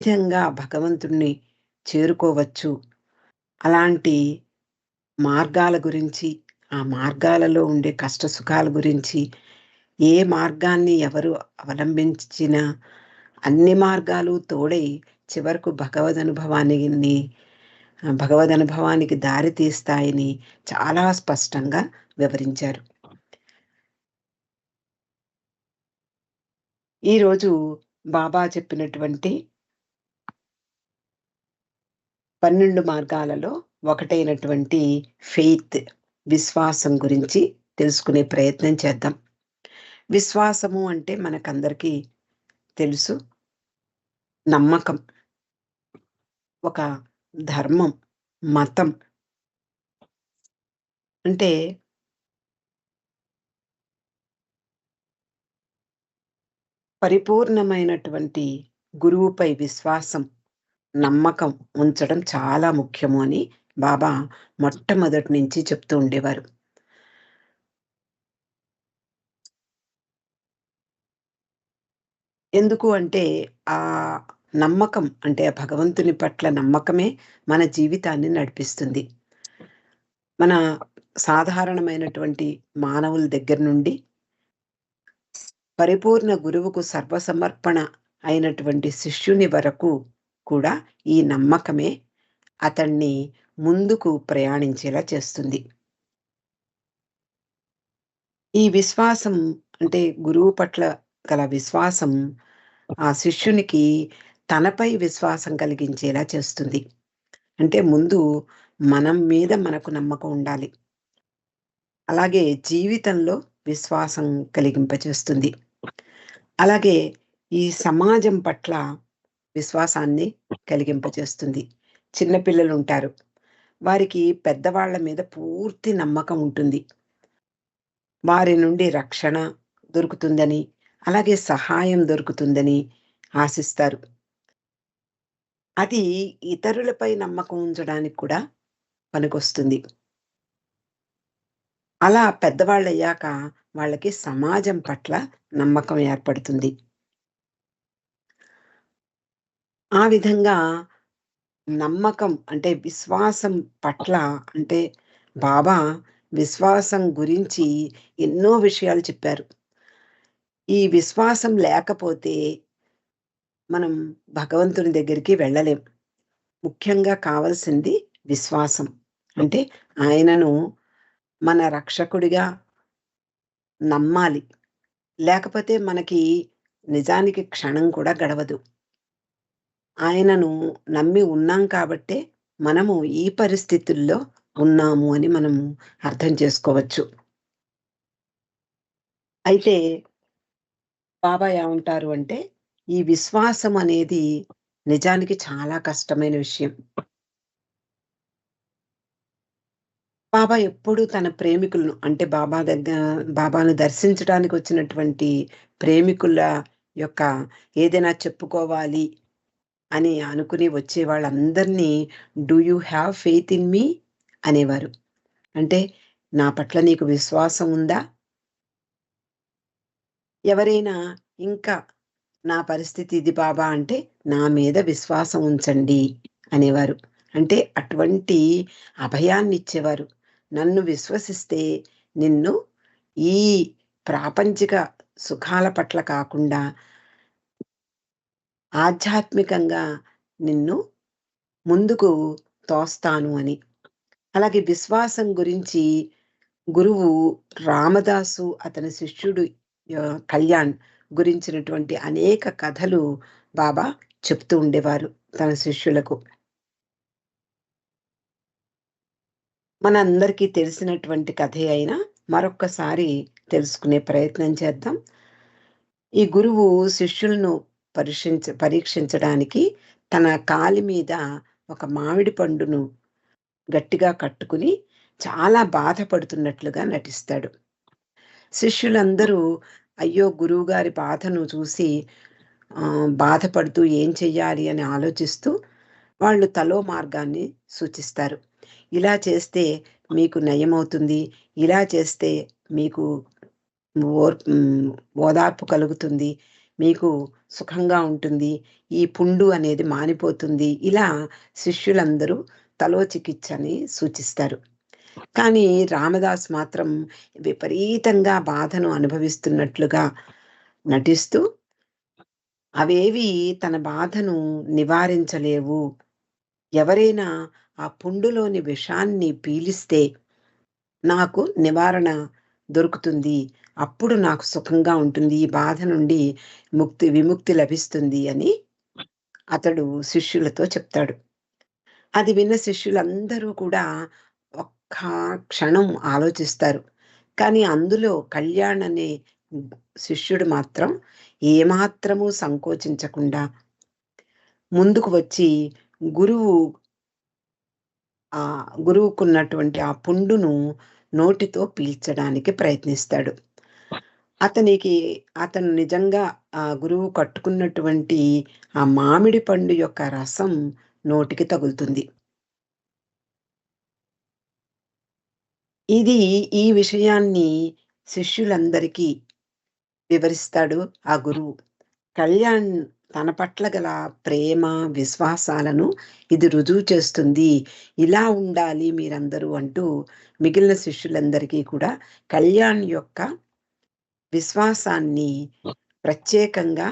విధంగా భగవంతుణ్ణి చేరుకోవచ్చు. అలాంటి మార్గాల గురించి, ఆ మార్గాలలో ఉండే కష్ట సుఖాల గురించి, ఏ మార్గాన్ని ఎవరు అవలంబించినా అన్ని మార్గాలు తోడై చివరకు భగవదనుభవానికి దారి తీస్తాయని చాలా స్పష్టంగా వివరించారు. ఈరోజు బాబా చెప్పినటువంటి 12 మార్గాలలో ఒకటైనటువంటి ఫెయిత్, విశ్వాసం గురించి తెలుసుకునే ప్రయత్నం చేద్దాం. విశ్వాసము అంటే మనకందరికీ తెలుసు. నమ్మకం, ఒక ధర్మం, మతం. అంటే పరిపూర్ణమైనటువంటి గురువుపై విశ్వాసం, నమ్మకం ఉంచడం చాలా ముఖ్యము అని బాబా మొట్టమొదటి నుంచి చెప్తూ ఉండేవారు. ఎందుకు అంటే ఆ నమ్మకం అంటే ఆ భగవంతుని పట్ల నమ్మకమే మన జీవితాన్ని నడిపిస్తుంది. మన సాధారణమైనటువంటి మానవుల దగ్గర నుండి పరిపూర్ణ గురువుకు సర్వసమర్పణ అయినటువంటి శిష్యుని వరకు కూడా ఈ నమ్మకమే అతన్ని ముందుకు ప్రయాణించేలా చేస్తుంది. ఈ విశ్వాసం అంటే గురువు పట్ల గల విశ్వాసం ఆ శిష్యునికి తనపై విశ్వాసం కలిగించేలా చేస్తుంది. అంటే ముందు మనం మీద మనకు నమ్మకం ఉండాలి. అలాగే జీవితంలో విశ్వాసం కలిగింపచేస్తుంది. అలాగే ఈ సమాజం పట్ల విశ్వాసాన్ని కలిగింపచేస్తుంది. చిన్నపిల్లలుంటారు. వారికి పెద్దవాళ్ళ మీద పూర్తి నమ్మకం ఉంటుంది. వారి నుండి రక్షణ దొరుకుతుందని, అలాగే సహాయం దొరుకుతుందని ఆశిస్తారు. అది ఇతరులపై నమ్మకం ఉంచడానికి కూడా పనికొస్తుంది. అలా పెద్దవాళ్ళయ్యాక వాళ్ళకి సమాజం పట్ల నమ్మకం ఏర్పడుతుంది. ఆ విధంగా నమ్మకం అంటే విశ్వాసం పట్ల అంటే బాబా విశ్వాసం గురించి ఎన్నో విషయాలు చెప్పారు. ఈ విశ్వాసం లేకపోతే మనం భగవంతుని దగ్గరికి వెళ్ళలేం. ముఖ్యంగా కావాల్సింది విశ్వాసం. అంటే ఆయనను మన రక్షకుడిగా నమ్మాలి. లేకపోతే మనకి నిజానికి క్షణం కూడా గడవదు. ఆయనను నమ్మి ఉన్నాం కాబట్టే మనము ఈ పరిస్థితుల్లో ఉన్నాము అని మనము అర్థం చేసుకోవచ్చు. అయితే బాబా ఏమంటారు అంటే, ఈ విశ్వాసం అనేది నిజానికి చాలా కష్టమైన విషయం. బాబా ఎప్పుడూ తన ప్రేమికులను అంటే బాబాను దర్శించడానికి వచ్చినటువంటి ప్రేమికుల యొక్క ఏదైనా చెప్పుకోవాలి అని అనుకుని వచ్చే వాళ్ళందరినీ "do you have faith in me" అనేవారు. అంటే నా పట్ల నీకు విశ్వాసం ఉందా? ఎవరైనా ఇంకా నా పరిస్థితి ఇది బాబా అంటే నా మీద విశ్వాసం ఉంచండి అనేవారు. అంటే అటువంటి అభయాన్నిచ్చేవారు. నన్ను విశ్వసిస్తే నిన్ను ఈ ప్రాపంచిక సుఖాల పట్ల కాకుండా ఆధ్యాత్మికంగా నిన్ను ముందుకు తోస్తాను అని. అలాగే విశ్వాసం గురించి గురువు రామదాసు అతని శిష్యుడు కళ్యాణ్ గురించినటువంటి అనేక కథలు బాబా చెప్తూ ఉండేవారు తన శిష్యులకు. మనందరికీ తెలిసినటువంటి కథే అయినా మరొక్కసారి తెలుసుకునే ప్రయత్నం చేద్దాం. ఈ గురువు శిష్యులను పరీక్షించడానికి తన కాలి మీద ఒక మామిడి పండును గట్టిగా కట్టుకుని చాలా బాధపడుతున్నట్లుగా నటిస్తాడు. శిష్యులందరూ అయ్యో గురువుగారి బాధను చూసి బాధపడుతూ ఏం చెయ్యాలి అని ఆలోచిస్తూ వాళ్ళు తలో మార్గాన్ని సూచిస్తారు. ఇలా చేస్తే మీకు నయమవుతుంది. ఇలా చేస్తే మీకు ఓదార్పు కలుగుతుంది. మీకు సుఖంగా ఉంటుంది. ఈ పుండు అనేది మానిపోతుంది. ఇలా శిష్యులందరూ తలో చికిత్స అని సూచిస్తారు. కానీ రామదాస్ మాత్రం విపరీతంగా బాధను అనుభవిస్తున్నట్లుగా నటిస్తూ, అవేవి తన బాధను నివారించలేవు. ఎవరైనా ఆ పుండులోని విషాన్ని పీలిస్తే నాకు నివారణ దొరుకుతుంది. అప్పుడు నాకు సుఖంగా ఉంటుంది. ఈ బాధ నుండి విముక్తి లభిస్తుంది అని అతడు శిష్యులతో చెప్తాడు. అది విన్న శిష్యులందరూ కూడా ఒక్క క్షణం ఆలోచిస్తారు. కానీ అందులో కళ్యాణ్ అనే శిష్యుడు మాత్రం ఏమాత్రము సంకోచించకుండా ముందుకు వచ్చి గురువు గురువుకున్నటువంటి ఆ పుండును నోటితో పీల్చడానికి ప్రయత్నిస్తాడు. అతను నిజంగా ఆ గురువు కట్టుకున్నటువంటి ఆ మామిడి పండు యొక్క రసం నోటికి తగులుతుంది. ఈ విషయాన్ని శిష్యులందరికీ వివరిస్తాడు ఆ గురువు. కళ్యాణ్ తన పట్ల గల ప్రేమ, విశ్వాసాలను ఇది రుజువు చేస్తుంది. ఇలా ఉండాలి మీరందరూ అంటూ మిగిలిన శిష్యులందరికీ కూడా కళ్యాణ్ యొక్క విశ్వాసాన్ని ప్రత్యేకంగా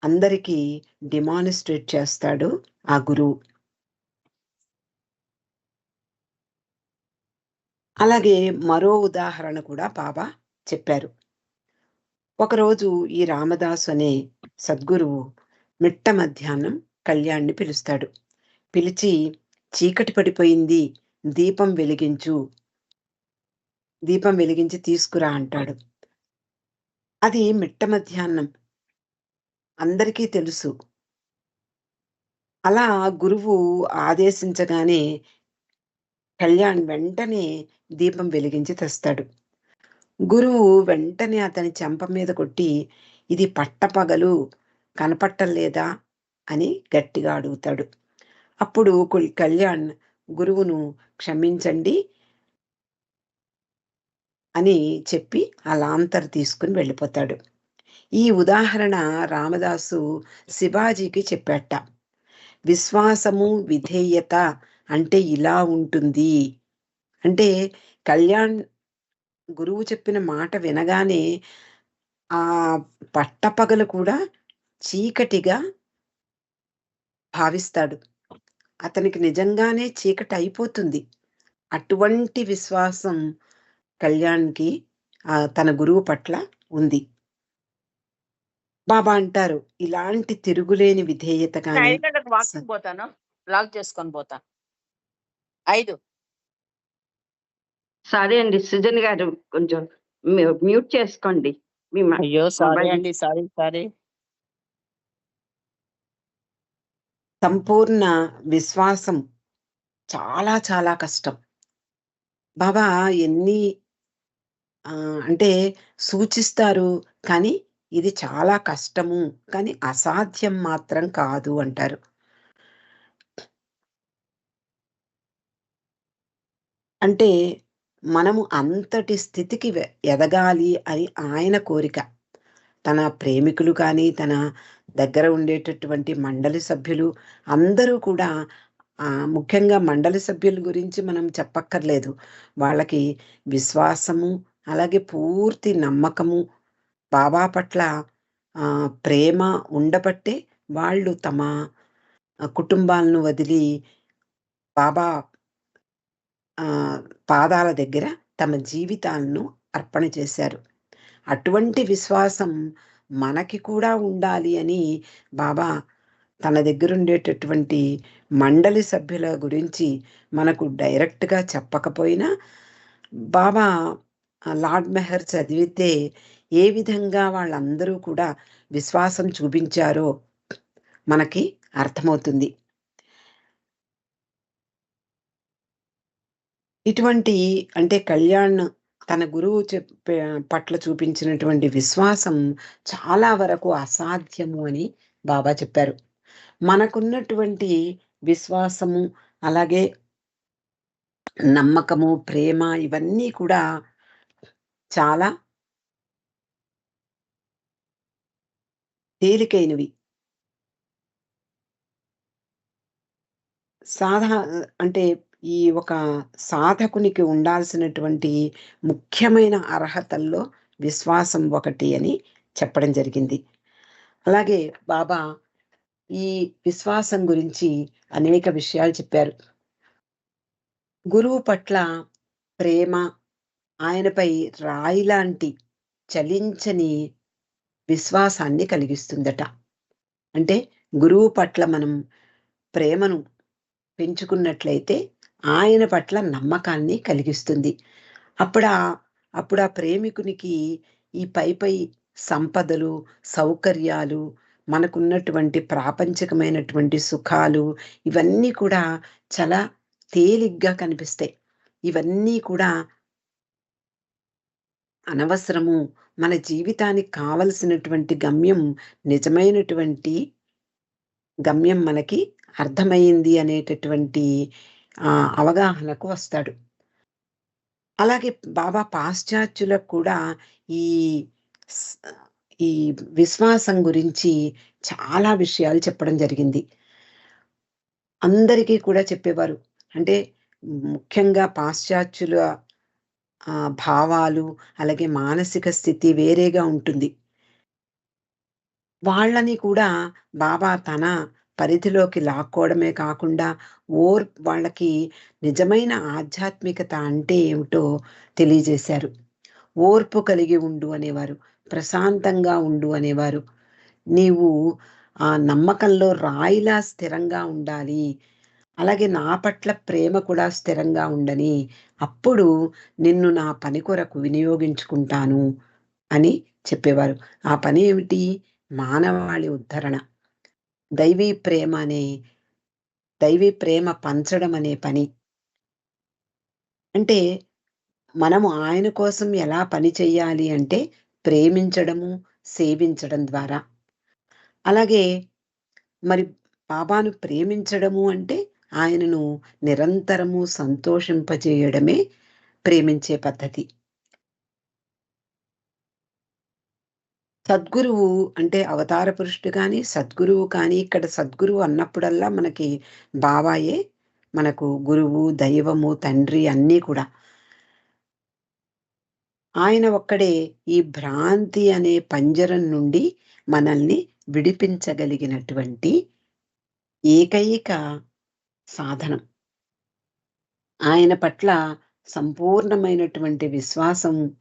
అందరికీ డెమాన్‌స్ట్రేట్ చేస్తాడు ఆ గురువు. అలాగే మరో ఉదాహరణ కూడా బాబా చెప్పారు. ఒకరోజు ఈ రామదాసు అనే సద్గురువు మిట్ట మధ్యాహ్నం కళ్యాణ్‌ని పిలుస్తాడు. పిలిచి చీకటి పడిపోయింది. దీపం వెలిగించి తీసుకురా అంటాడు. అది మిట్ట మధ్యాహ్నం. అందరికీ తెలుసు. అలా గురువు ఆదేశించగానే కళ్యాణ్ వెంటనే దీపం వెలిగించి తెస్తాడు. గురువు వెంటనే అతని చెంప మీద కొట్టి, "ఇది పట్టపగలు కనపట్టలేదా?" అని గట్టిగా అడుగుతాడు. అప్పుడు కళ్యాణ్ గురువును క్షమించండి అని చెప్పి ఆ లాంతరు తీసుకుని వెళ్ళిపోతాడు. ఈ ఉదాహరణ రామదాసు శివాజీకి చెప్పాట. విశ్వాసము, విధేయత అంటే ఇలా ఉంటుంది. అంటే కళ్యాణ్ గురువు చెప్పిన మాట వినగానే ఆ పట్టపగలు కూడా చీకటిగా భావిస్తాడు. అతనికి నిజంగానే చీకటి అయిపోతుంది. అటువంటి విశ్వాసం కళ్యాణ్‌కి తన గురువు పట్ల ఉంది. బాబా అంటారు, ఇలాంటి తిరుగులేని విధేయత గాని 5 గంటలకు వాకింగ్ పోతాను. లాక్ చేసుకొని పోతా. 5 సరే అండి. సుజన్ గారు కొంచెం మ్యూట్ చేసుకోండి. అయ్యో! సారీ అండి. సారీ. సంపూర్ణ విశ్వాసం చాలా చాలా కష్టం. బాబా ఎన్ని అంటే సూచిస్తారు. కానీ ఇది చాలా కష్టము. కానీ అసాధ్యం మాత్రం కాదు అంటారు. అంటే మనము అంతటి స్థితికి ఎదగాలి అని ఆయన కోరిక. తన ప్రేమికులు కానీ, తన దగ్గర ఉండేటటువంటి మండలి సభ్యులు అందరూ కూడా ముఖ్యంగా మండలి సభ్యుల గురించి మనం చెప్పక్కర్లేదు. వాళ్ళకి విశ్వాసము, అలాగే పూర్తి నమ్మకము, బాబా పట్ల ప్రేమ ఉండబట్టే వాళ్ళు తమ కుటుంబాలను వదిలి బాబా పాదాల దగ్గర తమ జీవితాలను అర్పణ చేశారు. అటువంటి విశ్వాసం మనకి కూడా ఉండాలి అని బాబా తన దగ్గరుండేటటువంటి మండలి సభ్యుల గురించి మనకు డైరెక్ట్‌గా చెప్పకపోయినా, బాబా లార్డ్ మెహర్ చదివితే ఏ విధంగా వాళ్ళందరూ కూడా విశ్వాసం చూపించారో మనకి అర్థమవుతుంది. ఇటువంటి అంటే కళ్యాణ్ తన గురువు పట్ల చూపించినటువంటి విశ్వాసం చాలా వరకు అసాధ్యము అని బాబా చెప్పారు. మనకున్నటువంటి విశ్వాసము, అలాగే నమ్మకము, ప్రేమ ఇవన్నీ కూడా చాలా తేలికైనవి. అంటే ఈ ఒక సాధకునికి ఉండాల్సినటువంటి ముఖ్యమైన అర్హతల్లో విశ్వాసం ఒకటి అని చెప్పడం జరిగింది. అలాగే బాబా ఈ విశ్వాసం గురించి అనేక విషయాలు చెప్పారు. గురువు పట్ల ప్రేమ ఆయనపై రాయిలాంటి చలించని విశ్వాసాన్ని కలిగిస్తుందట. అంటే గురువు పట్ల మనం ప్రేమను పెంచుకున్నట్లయితే ఆయన పట్ల నమ్మకాన్ని కలిగిస్తుంది. అప్పుడా అప్పుడు ఆ ప్రేమికునికి ఈ పై సంపదలు, సౌకర్యాలు, మనకున్నటువంటి ప్రాపంచికమైనటువంటి సుఖాలు ఇవన్నీ కూడా చాలా తేలిగ్గా కనిపిస్తాయి. ఇవన్నీ కూడా అనవసరము. మన జీవితానికి కావలసినటువంటి గమ్యం, నిజమైనటువంటి గమ్యం మనకి అర్థమైంది అనేటటువంటి అవగాహనకు వస్తాడు. అలాగే బాబా పాశ్చాత్యులకు కూడా ఈ ఈ విశ్వాసం గురించి చాలా విషయాలు చెప్పడం జరిగింది. అందరికీ కూడా చెప్పేవారు. అంటే ముఖ్యంగా పాశ్చాత్యుల భావాలు, అలాగే మానసిక స్థితి వేరేగా ఉంటుంది. వాళ్ళని కూడా బాబా తన పరిధిలోకి లాక్కోవడమే కాకుండా వాళ్ళకి నిజమైన ఆధ్యాత్మికత అంటే ఏమిటో తెలియజేశారు. ఓర్పు కలిగి ఉండు అనేవారు. ప్రశాంతంగా ఉండు అనేవారు. నీవు ఆ నమ్మకంలో రాయిలా స్థిరంగా ఉండాలి. అలాగే నా పట్ల ప్రేమ కూడా స్థిరంగా ఉండని. అప్పుడు నిన్ను నా పని కొరకు వినియోగించుకుంటాను అని చెప్పేవారు. ఆ పని ఏమిటి? మానవాళి ఉద్ధరణ. దైవీ ప్రేమ పంచడం అనే పని. అంటే మనము ఆయన కోసం ఎలా పని చెయ్యాలి అంటే ప్రేమించడము, సేవించడం ద్వారా. అలాగే మరి బాబాను ప్రేమించడము అంటే ఆయనను నిరంతరము సంతోషింపజేయడమే ప్రేమించే పద్ధతి. సద్గురువు అంటే అవతార పురుషుడు కానీ, సద్గురువు కానీ, ఇక్కడ సద్గురువు అన్నప్పుడల్లా మనకి బాబాయే మనకు గురువు, దైవము, తండ్రి అన్నీ కూడా. ఆయన ఒక్కడే ఈ భ్రాంతి అనే పంజరం నుండి మనల్ని విడిపించగలిగినటువంటి ఏకైక సాధనం. ఆయన పట్ల సంపూర్ణమైనటువంటి విశ్వాసం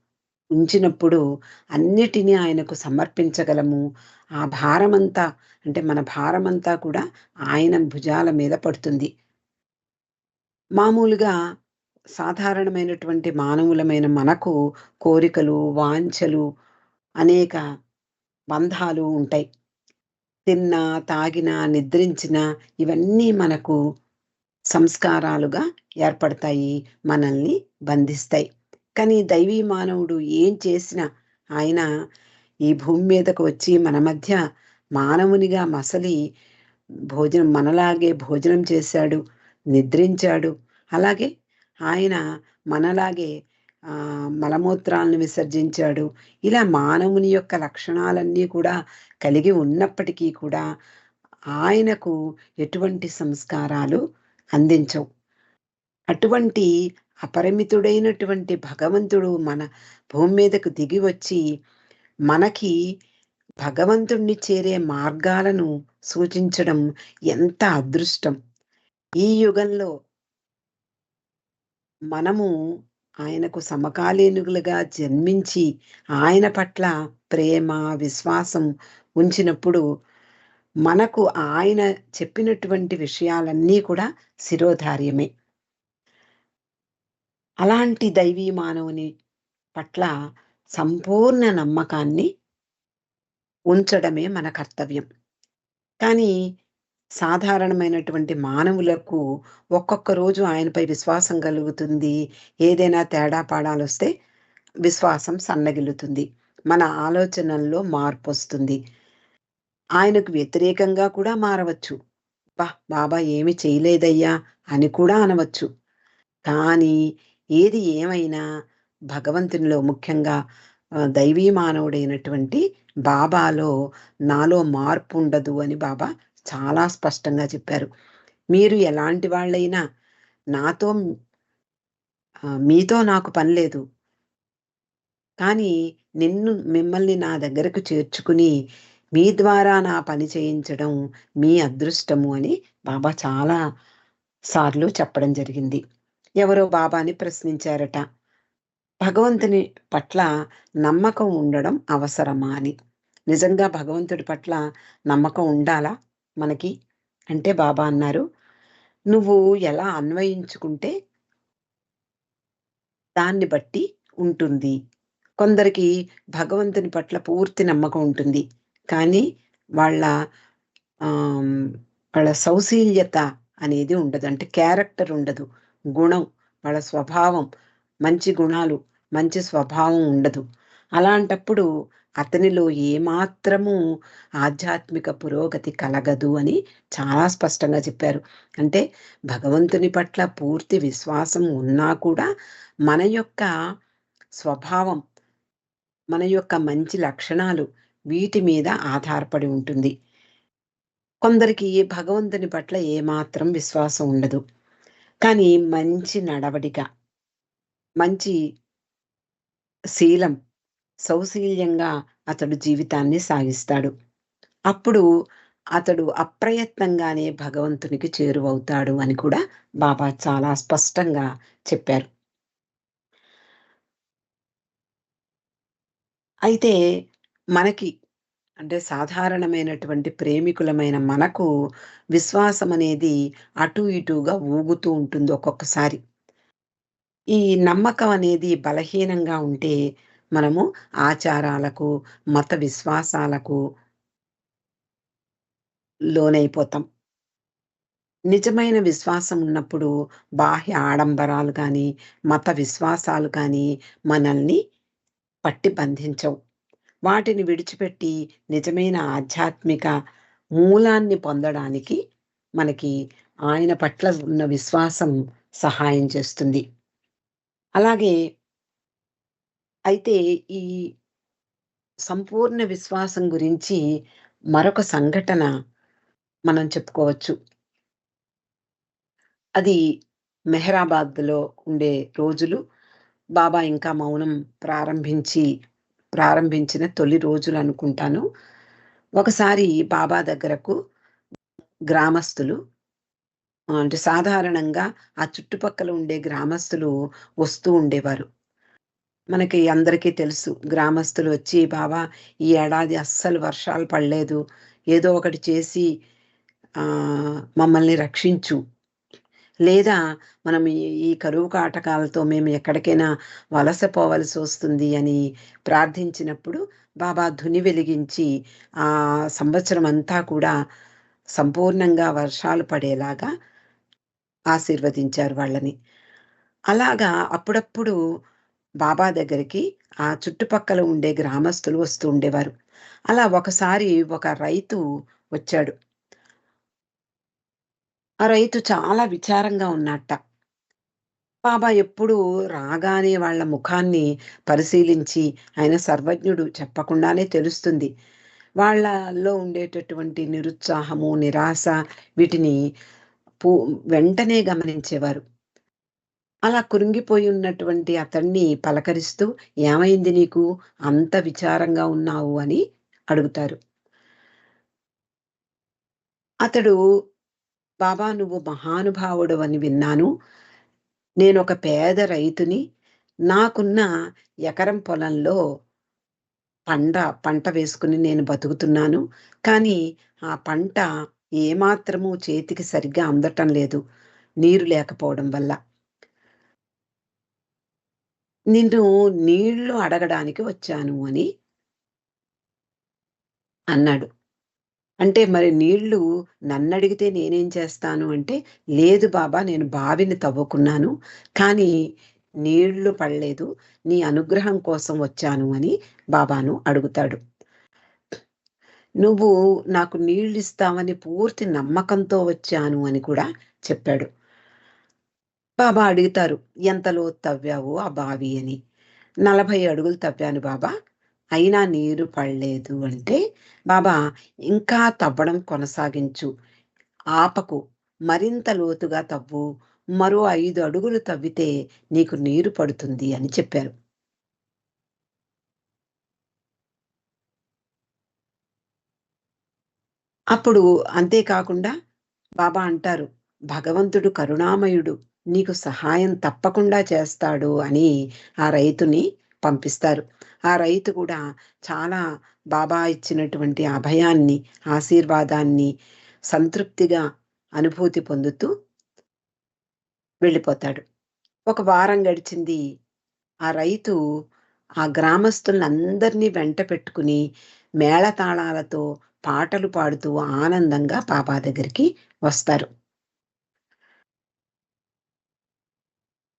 ఉంచినప్పుడు అన్నిటినీ ఆయనకు సమర్పించగలము. ఆ భారమంతా అంటే మన భారమంతా కూడా ఆయన భుజాల మీద పడుతుంది. మామూలుగా సాధారణమైనటువంటి మానవులమైన మనకు కోరికలు, వాంఛలు, అనేక బంధాలు ఉంటాయి. తిన్నా, తాగినా, నిద్రించినా ఇవన్నీ మనకు సంస్కారాలుగా ఏర్పడతాయి, మనల్ని బంధిస్తాయి. కానీ దైవీ మానవుడు ఏం చేసినా ఆయన ఈ భూమి మీదకు వచ్చి మన మధ్య మానవునిగా మసలి మనలాగే భోజనం చేశాడు, నిద్రించాడు. అలాగే ఆయన మనలాగే మలమూత్రాలను విసర్జించాడు. ఇలా మానవుని యొక్క లక్షణాలన్నీ కూడా కలిగి ఉన్నప్పటికీ కూడా ఆయనకు ఎటువంటి సంస్కారాలు అందించవు. అటువంటి అపరిమితుడైనటువంటి భగవంతుడు మన భూమి మీదకు దిగి వచ్చి మనకి భగవంతుణ్ణి చేరే మార్గాలను సూచించడం ఎంత అదృష్టం. ఈ యుగంలో మనము ఆయనకు సమకాలీనులుగా జన్మించి ఆయన పట్ల ప్రేమ, విశ్వాసం ఉంచినప్పుడు మనకు ఆయన చెప్పినటువంటి విషయాలన్నీ కూడా శిరోధార్యమే. అలాంటి దైవీ మానవుని పట్ల సంపూర్ణ నమ్మకాన్ని ఉంచడమే మన కర్తవ్యం. కానీ సాధారణమైనటువంటి మానవులకు ఒక్కొక్క రోజు ఆయనపై విశ్వాసం కలుగుతుంది. ఏదైనా తేడా పాడాలొస్తే విశ్వాసం సన్నగిల్లుతుంది. మన ఆలోచనల్లో మార్పు వస్తుంది. ఆయనకు వ్యతిరేకంగా కూడా మారవచ్చు. బాబా ఏమి చేయలేదయ్యా అని కూడా అనవచ్చు. కానీ ఏది ఏమైనా భగవంతునిలో, ముఖ్యంగా దైవీ మానవుడైనటువంటి బాబాలో నాలో మార్పు ఉండదు అని బాబా చాలా స్పష్టంగా చెప్పారు. మీరు ఎలాంటి వాళ్ళైనా నాతో మీతో నాకు పని లేదు. కానీ మిమ్మల్ని నా దగ్గరకు చేర్చుకుని మీ ద్వారా నా పని చేయించడం మీ అదృష్టము అని బాబా చాలా సార్లు చెప్పడం జరిగింది. ఎవరో బాబాని ప్రశ్నించారట, భగవంతుని పట్ల నమ్మకం ఉండడం అవసరమా అని. నిజంగా భగవంతుడి పట్ల నమ్మకం ఉండాలా మనకి అంటే బాబా అన్నారు, నువ్వు ఎలా అన్వయించుకుంటే దాన్ని బట్టి ఉంటుంది. కొందరికి భగవంతుని పట్ల పూర్తి నమ్మకం ఉంటుంది. కానీ వాళ్ళ ఆహ్, వాళ్ళ సౌశీల్యత అనేది ఉండదు. అంటే క్యారెక్టర్ ఉండదు. గుణం, వాళ్ళ స్వభావం, మంచి గుణాలు, మంచి స్వభావం ఉండదు. అలాంటప్పుడు అతనిలో ఏమాత్రము ఆధ్యాత్మిక పురోగతి కలగదు అని చాలా స్పష్టంగా చెప్పారు. అంటే భగవంతుని పట్ల పూర్తి విశ్వాసం ఉన్నా కూడా మన యొక్క స్వభావం, మన యొక్క మంచి లక్షణాలు వీటి మీద ఆధారపడి ఉంటుంది. కొందరికి భగవంతుని పట్ల ఏమాత్రం విశ్వాసం ఉండదు. కానీ మంచి నడవడిక, మంచి శీలం, సౌశీల్యంగా అతడు జీవితాన్ని సాగిస్తాడు. అప్పుడు అతడు అప్రయత్నంగానే భగవంతునికి చేరువవుతాడు అని కూడా బాబా చాలా స్పష్టంగా చెప్పారు. అయితే మనకి అంటే సాధారణమైనటువంటి ప్రేమికులమైన మనకు విశ్వాసం అనేది అటు ఇటుగా ఊగుతూ ఉంటుంది ఒక్కొక్కసారి. ఈ నమ్మకం అనేది బలహీనంగా ఉంటే మనము ఆచారాలకు, మత విశ్వాసాలకు లోనైపోతాం. నిజమైన విశ్వాసం ఉన్నప్పుడు బాహ్య ఆడంబరాలు గాని, మత విశ్వాసాలు కానీ మనల్ని పట్టి బంధించవు. వాటిని విడిచిపెట్టి నిజమైన ఆధ్యాత్మిక మూలాన్ని పొందడానికి మనకి ఆయన పట్ల ఉన్న విశ్వాసం సహాయం చేస్తుంది. అలాగే అయితే ఈ సంపూర్ణ విశ్వాసం గురించి మరొక సంఘటన మనం చెప్పుకోవచ్చు. అది మెహరాబాద్‌లో ఉండే రోజులు. బాబా ఇంకా మౌనం ప్రారంభించిన తొలి రోజులు అనుకుంటాను. ఒకసారి బాబా దగ్గరకు గ్రామస్తులు అంటే సాధారణంగా ఆ చుట్టుపక్కల ఉండే గ్రామస్తులు వస్తూ ఉండేవారు. మనకి అందరికీ తెలుసు గ్రామస్తులు వచ్చి, "బాబా ఈ ఏడాది అస్సలు వర్షాలు పడలేదు. ఏదో ఒకటి చేసి మమ్మల్ని రక్షించు. లేదా మనం ఈ కరువు కాటకాలతో మేము ఎక్కడికైనా వలస పోవలసి వస్తుంది" అని ప్రార్థించినప్పుడు బాబా ధుని వెలిగించి ఆ సంవత్సరం అంతా కూడా సంపూర్ణంగా వర్షాలు పడేలాగా ఆశీర్వదించారు వాళ్ళని. అలాగా అప్పుడప్పుడు బాబా దగ్గరికి ఆ చుట్టుపక్కల ఉండే గ్రామస్తులు వస్తూ ఉండేవారు. అలా ఒకసారి ఒక రైతు వచ్చాడు. ఆ రైతు చాలా విచారంగా ఉన్నట్ట. బాబా ఎప్పుడూ రాగానే వాళ్ళ ముఖాన్ని పరిశీలించి, ఆయన సర్వజ్ఞుడు చెప్పకుండానే తెలుస్తుంది. వాళ్ళలో ఉండేటటువంటి నిరుత్సాహము, నిరాశ వీటిని పూ వెంటనే గమనించేవారు. అలా కృంగిపోయి ఉన్నటువంటి అతన్ని పలకరిస్తూ, "ఏమైంది నీకు? అంత విచారంగా ఉన్నావు" అని అడుగుతారు. అతడు, "బాబా నువ్వు మహానుభావుడవని విన్నాను. నేనొక పేద రైతుని. నాకున్న ఎకరం పొలంలో పంట వేసుకుని నేను బతుకుతున్నాను. కానీ ఆ పంట ఏమాత్రము చేతికి సరిగ్గా అందటం లేదు. నీరు లేకపోవడం వల్ల. నిన్ను నీళ్లు అడగడానికి వచ్చాను" అని అన్నాడు. అంటే మరి నీళ్లు నన్నడిగితే నేనేం చేస్తాను అంటే, "లేదు బాబా నేను బావిని తవ్వుకున్నాను. కానీ నీళ్లు పడలేదు. నీ అనుగ్రహం కోసం వచ్చాను" అని బాబాను అడుగుతాడు. "నువ్వు నాకు నీళ్ళిస్తావని పూర్తి నమ్మకంతో వచ్చాను" అని కూడా చెప్పాడు. బాబా అడుగుతారు, "ఎంత లోతు తవ్వావు ఆ బావి" అని. 40 అడుగులు తవ్వాను బాబా, అయినా నీరు పడలేదు అంటే, బాబా ఇంకా తవ్వడం కొనసాగించు, ఆపకు, మరింత లోతుగా తవ్వు, మరో 5 అడుగులు తవ్వితే నీకు నీరు పడుతుంది అని చెప్పారు. అప్పుడు అంతేకాకుండా బాబా అంటారు, భగవంతుడు కరుణామయుడు, నీకు సహాయం తప్పకుండా చేస్తాడు అని ఆ రైతుని పంపిస్తారు. ఆ రైతు కూడా చాలా బాబా ఇచ్చినటువంటి అభయాన్ని, ఆశీర్వాదాన్ని సంతృప్తిగా అనుభూతి పొందుతూ వెళ్ళిపోతాడు. ఒక వారం గడిచింది. ఆ రైతు ఆ గ్రామస్తులందరినీ వెంట పెట్టుకుని మేళతాళాలతో పాటలు పాడుతూ ఆనందంగా బాబా దగ్గరికి వస్తారు.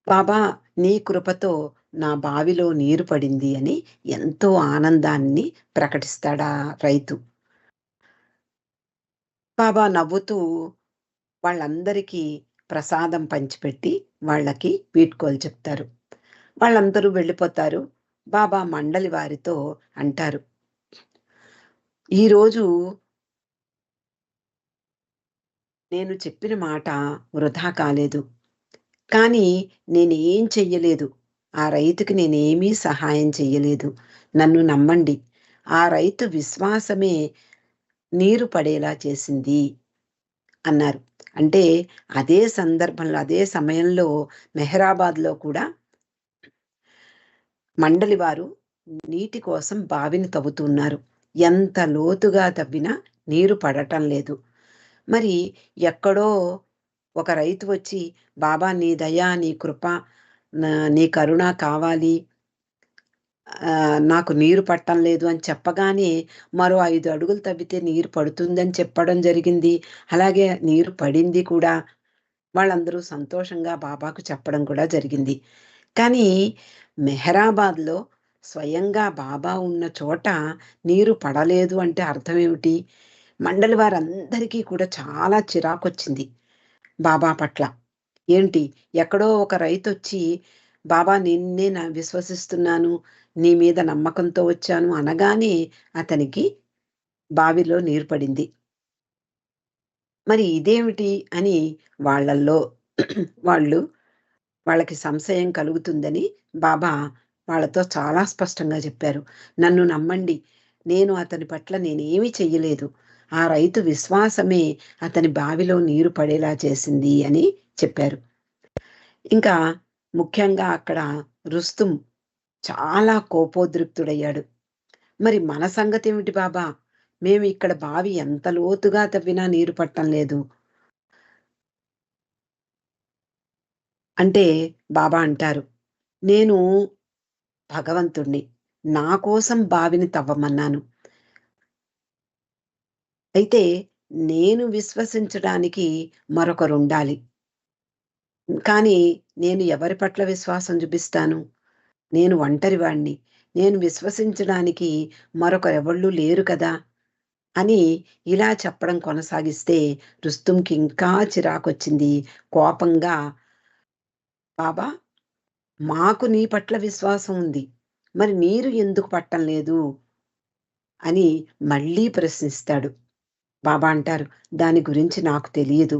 బాబా, నీ కృపతో నా బావిలో నీరు పడింది అని ఎంతో ఆనందాన్ని ప్రకటిస్తాడా రైతు. బాబా నవ్వుతూ వాళ్ళందరికీ ప్రసాదం పంచిపెట్టి వాళ్ళకి వీడ్కోలు చెప్తారు. వాళ్ళందరూ వెళ్ళిపోతారు. బాబా మండలి వారితో అంటారు, ఈరోజు నేను చెప్పిన మాట వృధా కాలేదు. కానీ నేనేం చెయ్యలేదు. ఆ రైతుకి నేనేమీ సహాయం చెయ్యలేదు. నన్ను నమ్మండి. ఆ రైతు విశ్వాసమే నీరు పడేలా చేసింది అన్నారు. అంటే అదే సందర్భంలో, అదే సమయంలో మెహరాబాద్‌లో కూడా మండలి వారు నీటి కోసం బావిని తవ్వుతున్నారు. ఎంత లోతుగా తవ్వినా నీరు పడటం లేదు. మరి ఎక్కడో ఒక రైతు వచ్చి, బాబా నీ దయ, నీ కృప, నీ కరుణ కావాలి, నాకు నీరు పట్టం లేదు అని చెప్పగానే మరో 5 అడుగులు తవ్వితే నీరు పడుతుందని చెప్పడం జరిగింది. అలాగే నీరు పడింది కూడా. వాళ్ళందరూ సంతోషంగా బాబాకు చెప్పడం కూడా జరిగింది. కానీ మెహరాబాద్‌లో స్వయంగా బాబా ఉన్న చోట నీరు పడలేదు అంటే అర్థమేమిటి? మండలి వారందరికీ కూడా చాలా చిరాకొచ్చింది బాబా పట్ల. ఏంటి, ఎక్కడో ఒక రైతొచ్చి, బాబా నిన్నే విశ్వసిస్తున్నాను, నీ మీద నమ్మకంతో వచ్చాను అనగానే అతనికి బావిలో నీరు పడింది. మరి ఇదేమిటి అని వాళ్ళల్లో వాళ్ళు వాళ్ళకి సంశయం కలుగుతుందని బాబా వాళ్ళతో చాలా స్పష్టంగా చెప్పారు. నన్ను నమ్మండి. నేను అతని పట్ల నేనేమీ చెయ్యలేదు. ఆ రైతు విశ్వాసమే అతని బావిలో నీరు పడేలా చేసింది అని చెప్పారు. ఇంకా ముఖ్యంగా అక్కడ రుస్తుం చాలా కోపోద్రిక్తుడయ్యాడు. మరి మన సంగతేమిటి బాబా? మేము ఇక్కడ బావి ఎంత లోతుగా తవ్వినా నీరు పట్టం లేదు అంటే, బాబా అంటారు, నేను భగవంతుడిని. నా కోసం బావిని తవ్వమన్నాను. అయితే నేను విశ్వసించడానికి మరొకరుండాలి. కానీ నేను ఎవరి పట్ల విశ్వాసం చూపిస్తాను? నేను ఒంటరివాడిని. నేను విశ్వసించడానికి మరొకరెవళ్ళు లేరు కదా! అని ఇలా చెప్పడం కొనసాగిస్తే రుస్తుంకి ఇంకా చిరాకొచ్చింది. కోపంగా, బాబా, మాకు నీ పట్ల విశ్వాసం ఉంది. మరి నీరు ఎందుకు పట్టం లేదు అని మళ్ళీ ప్రశ్నిస్తాడు. బాబా అంటారు, దాని గురించి నాకు తెలియదు.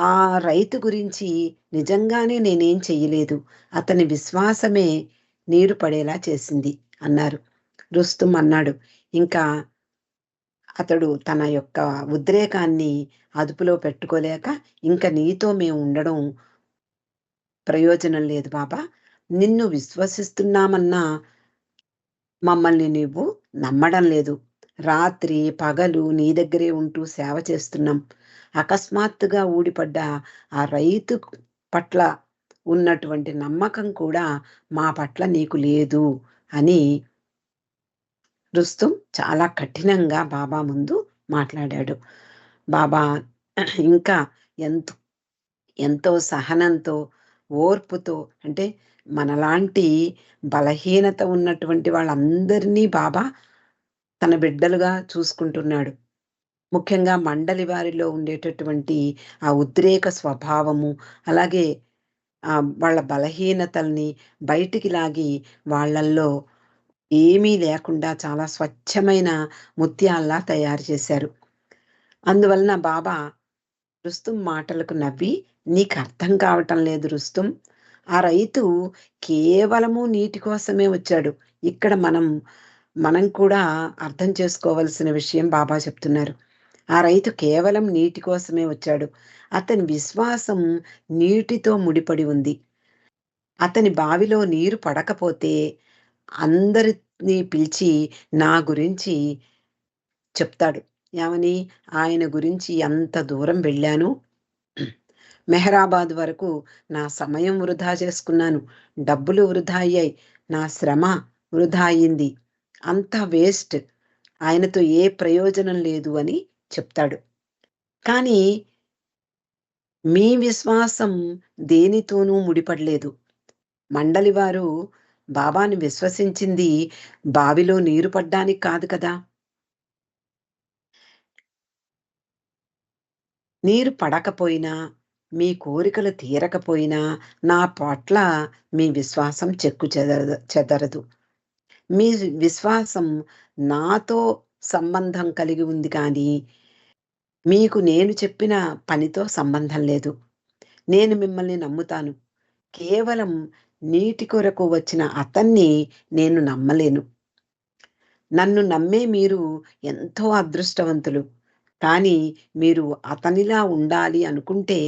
ఆ రైతు గురించి నిజంగానే నేనేం చెయ్యలేదు. అతని విశ్వాసమే నీరు పడేలా చేసింది అన్నారు. రుస్తుం అన్నాడు, ఇంకా అతడు తన యొక్క ఉద్రేకాన్ని అదుపులో పెట్టుకోలేక, ఇంక నీతో మేము ఉండడం ప్రయోజనం లేదు బాబా. నిన్ను విశ్వసిస్తున్నామన్నా మమ్మల్ని నువ్వు నమ్మడం లేదు. రాత్రి పగలు నీ దగ్గరే ఉంటూ సేవ చేస్తున్నాం. అకస్మాత్తుగా ఊడిపడ్డ ఆ రైతు పట్ల ఉన్నటువంటి నమ్మకం కూడా మా పట్ల నీకు లేదు అని రుస్తుం చాలా కఠినంగా బాబా ముందు మాట్లాడాడు. బాబా ఇంకా ఎంతో ఎంతో సహనంతో, ఓర్పుతో, అంటే మనలాంటి బలహీనత ఉన్నటువంటి వాళ్ళందరినీ బాబా తన బిడ్డలుగా చూసుకుంటున్నాడు. ముఖ్యంగా మండలి వారిలో ఉండేటటువంటి ఆ ఉద్రేక స్వభావము, అలాగే వాళ్ళ బలహీనతల్ని బయటికి లాగి వాళ్ళల్లో ఏమీ లేకుండా చాలా స్వచ్ఛమైన ముత్యాల్లా తయారు చేశారు. అందువలన బాబా రుస్తుం మాటలకు నవ్వి, "నీకు అర్థం కావటం లేదు రుస్తుం. ఆ రైతు కేవలము నీటి కోసమే వచ్చాడు." ఇక్కడ మనం కూడా అర్థం చేసుకోవలసిన విషయం బాబా చెప్తున్నారు. ఆ రైతు కేవలం నీటి కోసమే వచ్చాడు. అతని విశ్వాసం నీటితో ముడిపడి ఉంది. అతని బావిలో నీరు పడకపోతే అందరిని పిలిచి నా గురించి చెప్తాడు. ఏమని? ఆయన గురించి ఎంత దూరం వెళ్ళాను, మెహరాబాద్ వరకు నా సమయం వృధా చేసుకున్నాను, డబ్బులు వృధా అయ్యాయి, నా శ్రమ వృధా అయింది, అంతా వేస్ట్, ఆయనతో ఏ ప్రయోజనం లేదు అని చెప్తాడు. కానీ మీ విశ్వాసం దేనితోనూ ముడిపడలేదు. మండలి వారు బాబాని విశ్వసించింది బావిలో నీరు పడ్డానికి కాదు కదా. నీరు పడకపోయినా, మీ కోరికలు తీరకపోయినా నా పట్ల మీ విశ్వాసం చెదరదు. మీ విశ్వాసం నాతో సంబంధం కలిగి ఉంది కానీ మీకు నేను చెప్పిన పనితో సంబంధం లేదు. నేను మిమ్మల్ని నమ్ముతాను. కేవలం నీటి కొరకు వచ్చిన అతన్ని నేను నమ్మలేను. నన్ను నమ్మే మీరు ఎంతో అదృష్టవంతులు. కానీ మీరు అతనిలా ఉండాలి అనుకుంటే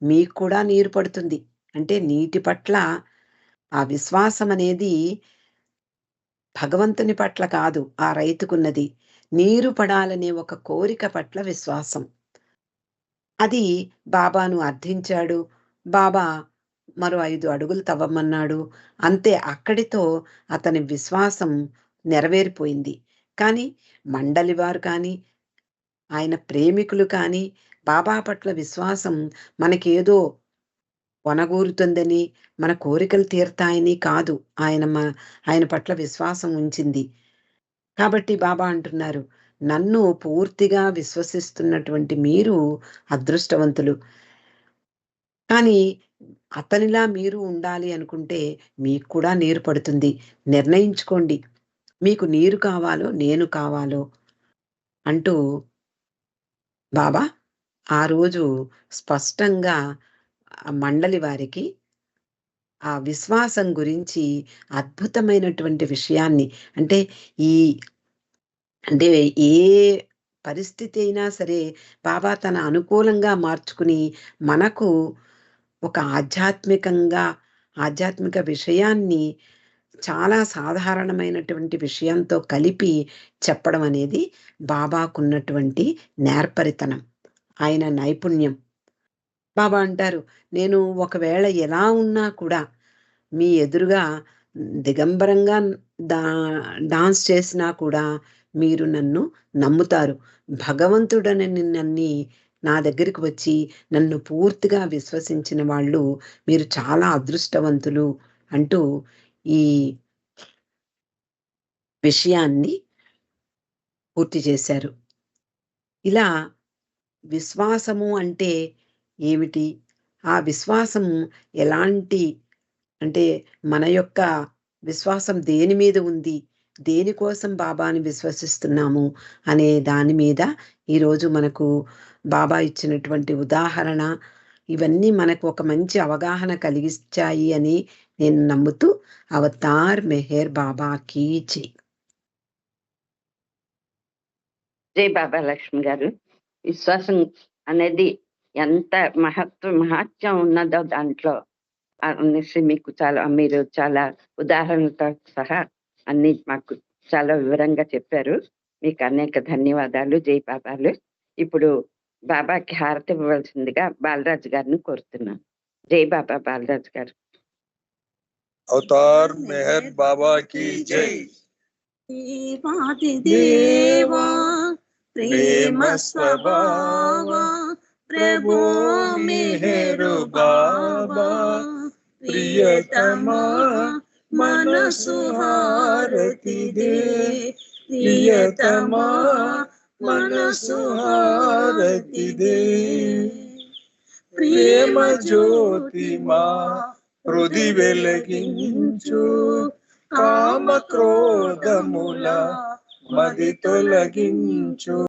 మీకు కూడా నీరు పడుతుంది. అంటే నీటి పట్ల ఆ విశ్వాసం అనేది భగవంతుని పట్ల కాదు ఆ రైతుకున్నది. నీరు పడాలనే ఒక కోరిక పట్ల విశ్వాసం. అది బాబాను అర్థించాడు. బాబా మరో 5 అడుగులు తవ్వమన్నాడు. అంతే, అక్కడితో అతని విశ్వాసం నెరవేరిపోయింది. కానీ మండలి వారు కానీ, ఆయన ప్రేమికులు కానీ బాబా పట్ల విశ్వాసం మనకేదో వనగూరుతుందని, మన కోరికలు తీరతాయని కాదు ఆయన పట్ల విశ్వాసం ఉంచింది. కాబట్టి బాబా అంటున్నారు, నన్ను పూర్తిగా విశ్వసిస్తున్నటువంటి మీరు అదృష్టవంతులు. కానీ అతనిలా మీరు ఉండాలి అనుకుంటే మీకు కూడా నీరు పడుతుంది. నిర్ణయించుకోండి, మీకు నీరు కావాలో నేను కావాలో అంటూ బాబా ఆ రోజు స్పష్టంగా మండలి వారికి ఆ విశ్వాసం గురించి అద్భుతమైనటువంటి విషయాన్ని, అంటే అంటే ఏ పరిస్థితి అయినా సరే బాబా తన అనుకూలంగా మార్చుకుని మనకు ఒక ఆధ్యాత్మిక విషయాన్ని చాలా సాధారణమైనటువంటి విషయంతో కలిపి చెప్పడం అనేది బాబాకున్నటువంటి నేర్పరితనం, ఆయన నైపుణ్యం. బాబా అంటారు, నేను ఒకవేళ ఎలా ఉన్నా కూడా మీ ఎదురుగా దిగంబరంగా డాన్స్ చేసినా కూడా మీరు నన్ను నమ్ముతారు. భగవంతుడని నన్ను నా దగ్గరికి వచ్చి నన్ను పూర్తిగా విశ్వసించిన వాళ్ళు మీరు చాలా అదృష్టవంతులు అంటూ ఈ విషయాన్ని పూర్తి చేశారు. ఇలా విశ్వాసము అంటే ఏమిటి? ఆ విశ్వాసం ఎలాంటి, అంటే మన యొక్క విశ్వాసం దేని మీద ఉంది, దేనికోసం బాబాని విశ్వసిస్తున్నాము అనే దాని మీద ఈరోజు మనకు బాబా ఇచ్చినటువంటి ఉదాహరణ ఇవన్నీ మనకు ఒక మంచి అవగాహన కలిగించాయి అని నేను నమ్ముతూ అవతార్ మెహర్ బాబా కీ జై. జై బాబా లక్ష్మి గారు. విశ్వాసం అనేది ఎంత మహత్యం ఉన్నదో దాంట్లో అనేసి మీరు చాలా ఉదాహరణలతో సహా అన్ని మాకు చాలా వివరంగా చెప్పారు. మీకు అనేక ధన్యవాదాలు. జై బాబాలు. ఇప్పుడు బాబాకి హారతి ఇవ్వవలసిందిగా బాలరాజు గారిని కోరుతున్నాను. జై బాబా బాలరాజు గారు. అవతార్ మెహర్ బాబా की जय. देवा प्रेम स्वभावा प्रभो मेहर बाबा प्रियतमा मन सुहारति दे प्रियतमा मन सुहारति दे ప్రేమ జ్యోతి మా హృది వెలిగించు, కామ క్రోధముల మది తొలగించు.